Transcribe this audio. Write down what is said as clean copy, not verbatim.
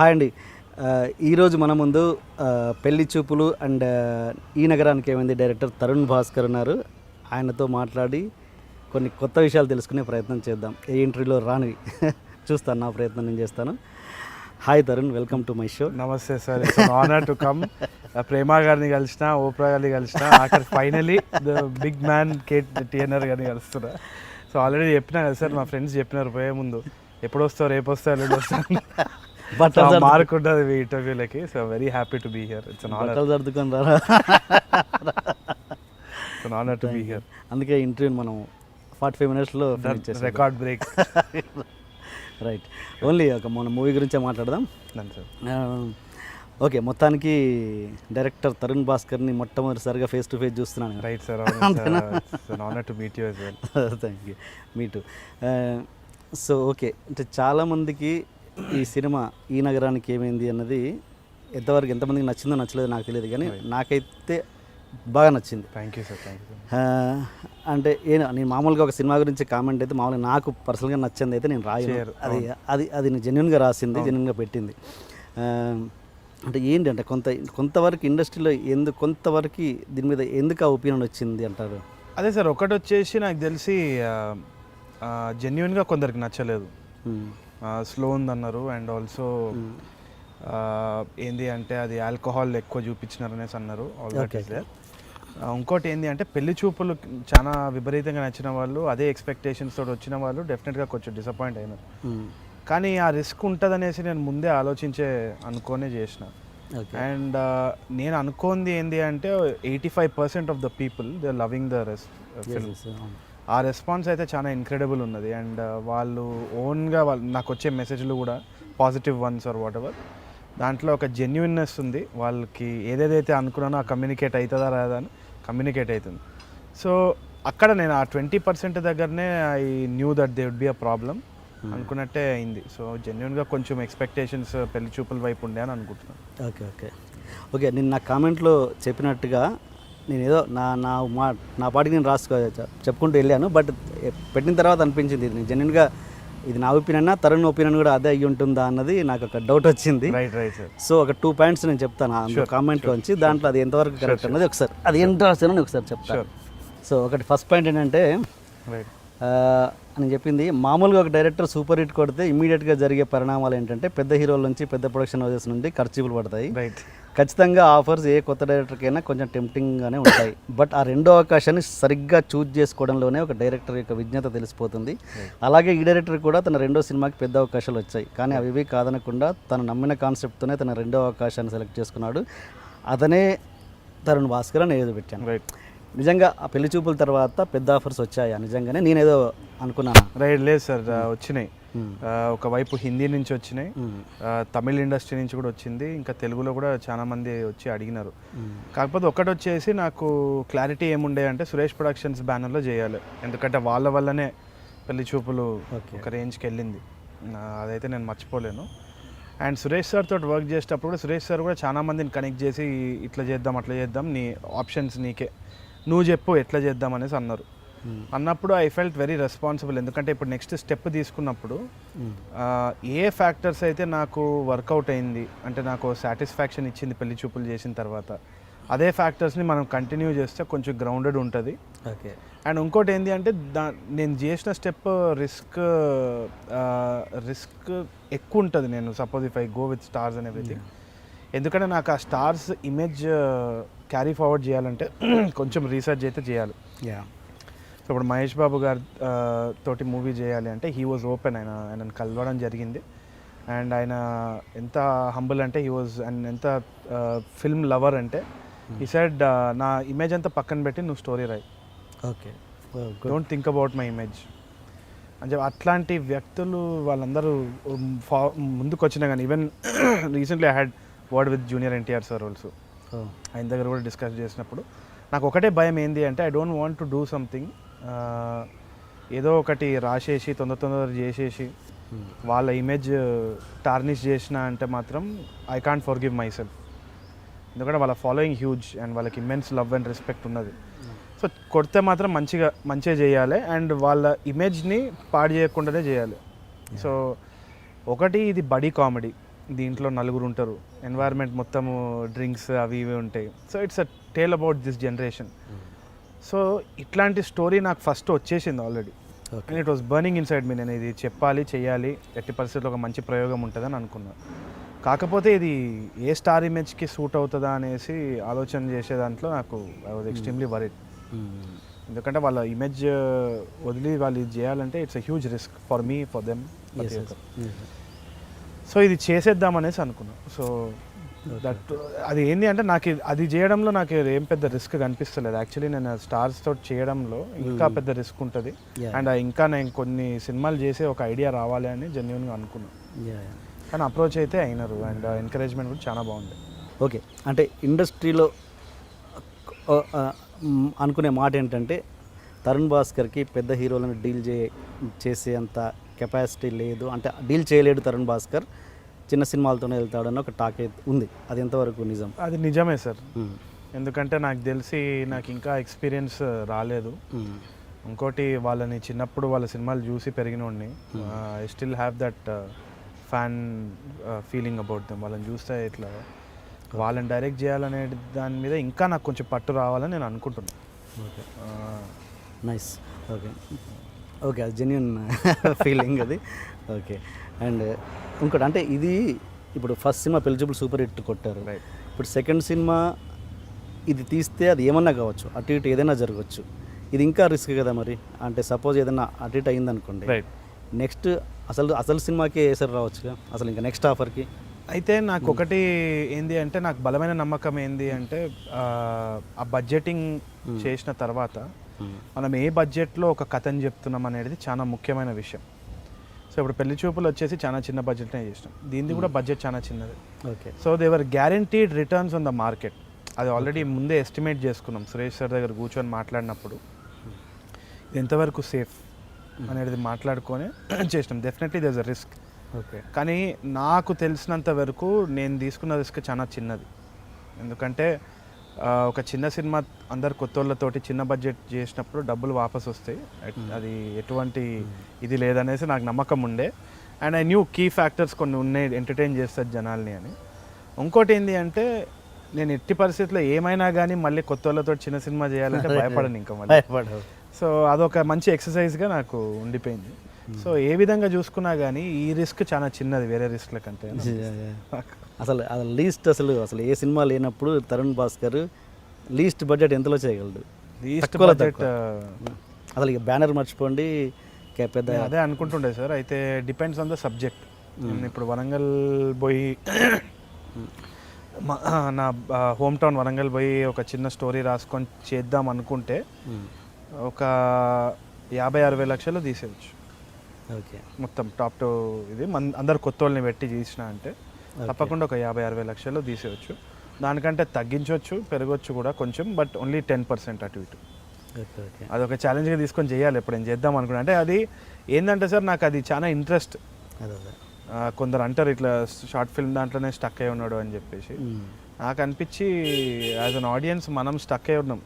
Hi అండి. ఈరోజు మన ముందు పెళ్లి చూపులు అండ్ ఈ నగరానికి ఏమైంది డైరెక్టర్ తరుణ్ భాస్కర్ ఉన్నారు. ఆయనతో మాట్లాడి కొన్ని కొత్త విషయాలు తెలుసుకునే ప్రయత్నం చేద్దాం. ఏ ఇంటర్వ్యూలో రాని చూస్తాను, నా ప్రయత్నం నేను చేస్తాను. Hi Tarun, welcome to my show. నమస్తే sir, it's an honour to come. Prema గారిని కలిసిన, ఓప్రా గారిని కలిసిన, ఆఖరి finally the big man TNR గారిని కలుస్తున్నా. సో ఆల్రెడీ చెప్పినా కదా సార్, మా ఫ్రెండ్స్ చెప్పినారు పోయే ముందు, ఎప్పుడు వస్తావు, రేపు వస్తావు, ఎల్లుండి వస్తాను, బట్ మార్క్ ఉంటుంది మీ ఇంటర్వ్యూలకి. So very happy to be here. It's an honour. సర్దుకొని రా, it's an honour to be here. అందుకే ఇంటర్వ్యూ మనం 45 మినిట్స్లో రికార్డ్ బ్రేక్. రైట్, ఓన్లీ ఒక మన మూవీ గురించే మాట్లాడదాం సార్. ఓకే, మొత్తానికి డైరెక్టర్ తరుణ్ భాస్కర్ని మొట్టమొదటిసారిగా ఫేస్ టు ఫేస్ చూస్తున్నాను. Right sir, honour to meet you as well. Thank you, me two. So okay, అంటే చాలామందికి ఈ సినిమా ఈ నగరానికి ఏమైంది అన్నది ఎంతమందికి నచ్చిందో నచ్చలేదో నాకు తెలియదు, కానీ నాకైతే బాగా నచ్చింది. Thank you sir, thank you. అంటే నేను మామూలుగా ఒక సినిమా గురించి కామెంట్ అయితే మామూలుగా నాకు పర్సనల్గా నచ్చింది అయితే నేను రాయను. అది నేను జెన్యున్గా రాసింది, జెన్యున్గా పెట్టింది. అంటే ఏంటి అంటే కొంతవరకు ఇండస్ట్రీలో కొంతవరకు దీని మీద ఎందుకు ఆ ఒపీనియన్ వచ్చింది అంటారు? అదే సార్, ఒకటి వచ్చేసి నాకు తెలిసి జెన్యున్గా కొందరికి నచ్చలేదు, స్లో ఉందన్నారు. అండ్ ఆల్సో ఏంది అంటే అది ఆల్కహాల్ ఎక్కువ చూపించినారు అనేసి అన్నారు. All that is there. ఇంకోటి ఏంది అంటే పెళ్లి చూపులు చాలా విపరీతంగా నచ్చిన వాళ్ళు, అదే ఎక్స్పెక్టేషన్స్ తోటి వచ్చిన వాళ్ళు డెఫినెట్గా కొంచెం డిసప్పాయింట్ అయినారు. కానీ ఆ రిస్క్ ఉంటుందనేసి నేను ముందే అనుకోనే చేసిన. అండ్ నేను అనుకోంది ఏంది అంటే 85% of the people they are loving the film. ఆ రెస్పాన్స్ అయితే చాలా ఇంక్రెడిబుల్ ఉన్నది. అండ్ వాళ్ళు ఓన్గా నాకు వచ్చే మెసేజ్లు కూడా positive ones or whatever, దాంట్లో ఒక జెన్యున్నెస్ ఉంది. వాళ్ళకి ఏదేదైతే అనుకున్నానో ఆ కమ్యూనికేట్ అవుతుందా రాదా అని కమ్యూనికేట్ అవుతుంది. సో అక్కడ నేను ఆ 20% దగ్గరనే I knew that they would be a problem అనుకున్నట్టే అయింది. సో జెన్యున్గా కొంచెం ఎక్స్పెక్టేషన్స్ పెళ్లి చూపుల వైపు ఉండే అని అనుకుంటున్నాను. ఓకే నేను నా కామెంట్లో చెప్పినట్టుగా నేను ఏదో నా పాటికి నేను చెప్పుకుంటూ వెళ్ళాను. బట్ పెట్టిన తర్వాత అనిపించింది ఇది జెన్యున్గా ఇది నా ఒపీనియన్, తరుణ్ ఒపీనియన్ కూడా అదే అయ్యి ఉంటుందా అన్నది నాకు ఒక డౌట్ వచ్చింది. సో ఒక 2 పాయింట్స్ నేను చెప్తాను కామెంట్లోంచి, దాంట్లో అది ఎంతవరకు కరెక్ట్ అన్నది ఒకసారి అది ఎంత రాశానో ఒకసారి చెప్తాను. సో ఒకటి ఫస్ట్ పాయింట్ ఏంటంటే అని చెప్పింది, మామూలుగా ఒక డైరెక్టర్ సూపర్ హిట్ కొడితే ఇమీడియట్గా జరిగే పరిణామాలు ఏంటంటే పెద్ద హీరోల నుంచి, పెద్ద ప్రొడక్షన్ హౌసెస్ నుండి ఖర్చులు పడతాయి. ఖచ్చితంగా ఆఫర్స్ ఏ కొత్త డైరెక్టర్కైనా కొంచెం టెంప్టింగ్గానే ఉంటాయి. బట్ ఆ రెండో అవకాశాన్ని సరిగ్గా చూజ్ చేసుకోవడంలోనే ఒక డైరెక్టర్ యొక్క విజ్ఞత తెలిసిపోతుంది. అలాగే ఈ డైరెక్టర్ కూడా తన రెండో సినిమాకి పెద్ద అవకాశాలు వచ్చాయి, కానీ అవి కాదనకుండా తను నమ్మిన కాన్సెప్ట్తోనే తన రెండో అవకాశాన్ని సెలెక్ట్ చేసుకున్నాడు. అతనే తరుణ్ భాస్కర్ అని ఏదో పెట్టాను. నిజంగా ఆ పెళ్లి చూపుల తర్వాత పెద్ద ఆఫర్స్ వచ్చాయా? నిజంగానే నేనేదో అనుకున్నాను. లేదు సార్, వచ్చినాయి. ఒకవైపు హిందీ నుంచి వచ్చినాయి, తమిళ్ ఇండస్ట్రీ నుంచి కూడా వచ్చింది, ఇంకా తెలుగులో కూడా చాలా మంది వచ్చి అడిగినారు. కాకపోతే ఒకటి వచ్చేసి నాకు క్లారిటీ ఏముండే అంటే సురేష్ ప్రొడక్షన్స్ బ్యానర్లో చేయాలి, ఎందుకంటే వాళ్ళ వల్లనే పెళ్లి చూపులు ఒక రేంజ్కి వెళ్ళింది. అదైతే నేను మర్చిపోలేను. అండ్ సురేష్ సార్ తోటి వర్క్ చేసేటప్పుడు కూడా సురేష్ సార్ కూడా చాలా మందిని కనెక్ట్ చేసి ఇట్లా చేద్దాం, అట్లా చేద్దాం, నీ ఆప్షన్స్ నీకే, నువ్వు చెప్పు ఎట్లా చేద్దాం అనేసి అన్నారు. అన్నప్పుడు ఐ ఫెల్ట్ వెరీ రెస్పాన్సిబుల్, ఎందుకంటే ఇప్పుడు నెక్స్ట్ స్టెప్ తీసుకున్నప్పుడు ఏ ఫ్యాక్టర్స్ అయితే నాకు వర్కౌట్ అయింది అంటే నాకు సాటిస్ఫాక్షన్ ఇచ్చింది పెళ్లి చూపులు చేసిన తర్వాత, అదే ఫ్యాక్టర్స్ని మనం కంటిన్యూ చేస్తే కొంచెం గ్రౌండెడ్ ఉంటుంది. ఓకే. అండ్ ఇంకోటి ఏంటి అంటే నేను చేసిన స్టెప్ రిస్క్ ఎక్కువ ఉంటుంది. నేను suppose if I go with stars and everything, ఎందుకంటే నాకు ఆ స్టార్స్ ఇమేజ్ క్యారీ ఫార్వర్డ్ చేయాలంటే కొంచెం రీసెర్చ్ అయితే చేయాలి. సో ఇప్పుడు మహేష్ బాబు గారి తోటి మూవీ చేయాలి అంటే హీ వాజ్ ఓపెన్, ఆయనను కలవడం జరిగింది. అండ్ ఆయన ఎంత హంబుల్ అంటే హీ వాజ్, అండ్ ఎంత ఫిల్మ్ లవర్ అంటే ఈ సైడ్ నా ఇమేజ్ అంతా పక్కన పెట్టి నువ్వు స్టోరీ రాయి, okay, don't think about my image అని చెప్పి అట్లాంటి వ్యక్తులు వాళ్ళందరూ ముందుకు వచ్చినా కానీ even recently I had word with junior NTR sir also. ఆయన దగ్గర కూడా డిస్కస్ చేసినప్పుడు నాకు ఒకటే భయం ఏంది అంటే I don't want to do something, ఏదో ఒకటి రాసేసి తొందర చేసేసి వాళ్ళ ఇమేజ్ టార్నిష్ చేసిన అంటే మాత్రం I can't forgive my self, ఎందుకంటే వాళ్ళ ఫాలోయింగ్ హ్యూజ్ అండ్ వాళ్ళకి ఇమ్మెన్స్ లవ్ అండ్ రెస్పెక్ట్ ఉన్నది. సో కొడితే మాత్రం మంచిగా చేయాలి అండ్ వాళ్ళ ఇమేజ్ని పాడు చేయకుండానే చేయాలి. సో ఒకటి ఇది బడీ కామెడీ, దీంట్లో నలుగురు ఉంటారు, ఎన్వైర్న్మెంట్ మొత్తము డ్రింక్స్ అవి ఇవి ఉంటాయి. So it's a tale about this generation. So ఇట్లాంటి స్టోరీ నాకు ఫస్ట్ వచ్చేసింది already, and it was burning inside me. నేను ఇది చెప్పాలి, చేయాలి, ఎట్టి పరిస్థితుల్లో ఒక మంచి ప్రయోగం ఉంటుందని అనుకున్నాను. కాకపోతే ఇది ఏ స్టార్ ఇమేజ్కి సూట్ అవుతుందా అనేసి ఆలోచన చేసే దాంట్లో నాకు ఐ వాజ్ ఎక్స్ట్రీమ్లీ వరీడ్. ఎందుకంటే వాళ్ళ ఇమేజ్ వదిలి వాళ్ళు ఇది చేయాలంటే it's a huge risk for me, for them. So ఇది చేసేద్దామనేసి అనుకున్నాను. సో దట్ అది ఏంటి అంటే నాకు అది చేయడంలో నాకు ఏం పెద్ద రిస్క్ కనిపిస్తలేదు. యాక్చువల్లీ నేను స్టార్స్ తోటి చేయడంలో ఇంకా పెద్ద రిస్క్ ఉంటుంది, అండ్ ఇంకా నేను కొన్ని సినిమాలు చేసే ఒక ఐడియా రావాలి అని జెన్యున్గా అనుకున్నాను. కానీ అప్రోచ్ అయితే అయినారు, అండ్ ఎంకరేజ్మెంట్ కూడా చాలా బాగుంది. ఓకే, అంటే ఇండస్ట్రీలో అనుకునే మాట ఏంటంటే తరుణ్ భాస్కర్కి పెద్ద హీరోలను డీల్ చేసేంత కెపాసిటీ లేదు, అంటే డీల్ చేయలేడు తరుణ్ భాస్కర్, చిన్న సినిమాలతోనే వెళ్తాడని ఒక టాక్ ఉంది. అది ఎంతవరకు నిజం? అది నిజమే సార్. ఎందుకంటే నాకు తెలిసి నాకు ఇంకా ఎక్స్పీరియన్స్ రాలేదు. ఇంకోటి వాళ్ళని చిన్నప్పుడు వాళ్ళ సినిమాలు చూసి పెరిగినోడిని. I still have that fan feeling about them. వాళ్ళని చూస్తే ఇట్లా వాళ్ళని డైరెక్ట్ చేయాలనే దాని మీద ఇంకా నాకు కొంచెం పట్టు రావాలని నేను అనుకుంటున్నాను. Okay, nice. ఓకే ఓకే, అది జెన్యున్ ఫీలింగ్ అది. ఓకే, అండ్ ఇంకోటి అంటే ఇది ఇప్పుడు ఫస్ట్ సినిమా పెళ్లి చూపులు సూపర్ హిట్ కొట్టారు. ఇప్పుడు సెకండ్ సినిమా ఇది తీస్తే అది ఏమన్నా కావచ్చు, అటు ఇటు ఏదైనా జరగవచ్చు. ఇది ఇంకా రిస్క్ కదా మరి. అంటే సపోజ్ ఏదైనా అటు ఇటు అయిందనుకోండి, నెక్స్ట్ అసలు సినిమాకి వేసారు రావచ్చుగా అసలు ఇంకా నెక్స్ట్ ఆఫర్కి. అయితే నాకు ఒకటి ఏంది అంటే, నాకు బలమైన నమ్మకం ఏంది అంటే ఆ బడ్జెటింగ్ చేసిన తర్వాత మనం ఏ బడ్జెట్లో ఒక కథని చెప్తున్నాం అనేది చాలా ముఖ్యమైన విషయం. సో ఇప్పుడు పెళ్లి చూపులు వచ్చేసి చాలా చిన్న బడ్జెట్నే చేసినాం, దీనిది కూడా బడ్జెట్ చాలా చిన్నది. Okay, so there are guaranteed returns on the market. అది ఆల్రెడీ ముందే ఎస్టిమేట్ చేసుకున్నాం. సురేష్ సార్ దగ్గర కూర్చొని మాట్లాడినప్పుడు ఇది ఎంతవరకు సేఫ్ అనేది మాట్లాడుకొని చేసినాం. Definitely there is a risk. Okay, కానీ నాకు తెలిసినంత వరకు నేను తీసుకున్న రిస్క్ చాలా చిన్నది. ఎందుకంటే ఒక చిన్న సినిమా అందరు కొత్త వాళ్ళతోటి చిన్న బడ్జెట్ చేసినప్పుడు డబ్బులు వాపస్ వస్తాయి, అది ఎటువంటి ఇది లేదనేసి నాకు నమ్మకం ఉండే. And I knew key factors కొన్ని ఉన్నాయి, ఎంటర్టైన్ చేస్తుంది జనాల్ని అని. ఇంకోటి ఏంటి అంటే, నేను ఎట్టి పరిస్థితుల్లో ఏమైనా కానీ మళ్ళీ కొత్త వాళ్ళతో చిన్న సినిమా చేయాలంటే భయపడను ఇంకా మళ్ళీ. సో అదొక మంచి ఎక్సర్సైజ్గా నాకు ఉండిపోయింది. సో ఏ విధంగా చూసుకున్నా కానీ ఈ రిస్క్ చాలా చిన్నది వేరే రిస్క్ల కంటే. అసలు అసలు ఏ సినిమా లేనప్పుడు తరుణ్ భాస్కర్ లీస్ట్ బడ్జెట్ ఎంతలో చేయగలడు? లీస్ట్ బడ్జెట్ అసలు ఇక బ్యానర్ మర్చిపోండి, పెద్ద అదే అనుకుంటుండే సార్. అయితే డిపెండ్స్ ఆన్ ద సబ్జెక్ట్. ఇప్పుడు వరంగల్ పోయి నా హోమ్ టౌన్ వరంగల్ పోయి ఒక చిన్న స్టోరీ రాసుకొని చేద్దాం అనుకుంటే ఒక 50-60 లక్షలు తీసేయచ్చు. ఓకే, మొత్తం టాప్ టు ఇది అందరు కొత్త వాళ్ళని పెట్టి చేసిన అంటే తప్పకుండా ఒక 50-60 లక్షలు తీసేయచ్చు. దానికంటే తగ్గించవచ్చు, పెరగవచ్చు కూడా కొంచెం, బట్ ఓన్లీ 10% అటు ఇటు. అదొక ఛాలెంజ్గా తీసుకొని చేయాలి ఎప్పుడు నేను చేద్దాం అనుకున్నా. అంటే అది ఏంటంటే సార్, నాకు అది చాలా ఇంట్రెస్ట్. కొందరు అంటారు ఇట్లా షార్ట్ ఫిల్మ్ దాంట్లోనే స్టక్ అయి ఉన్నాడు అని చెప్పేసి. నాకు అనిపించి యాజ్ అన్ ఆడియన్స్ మనం స్టక్ అయి ఉన్నాం.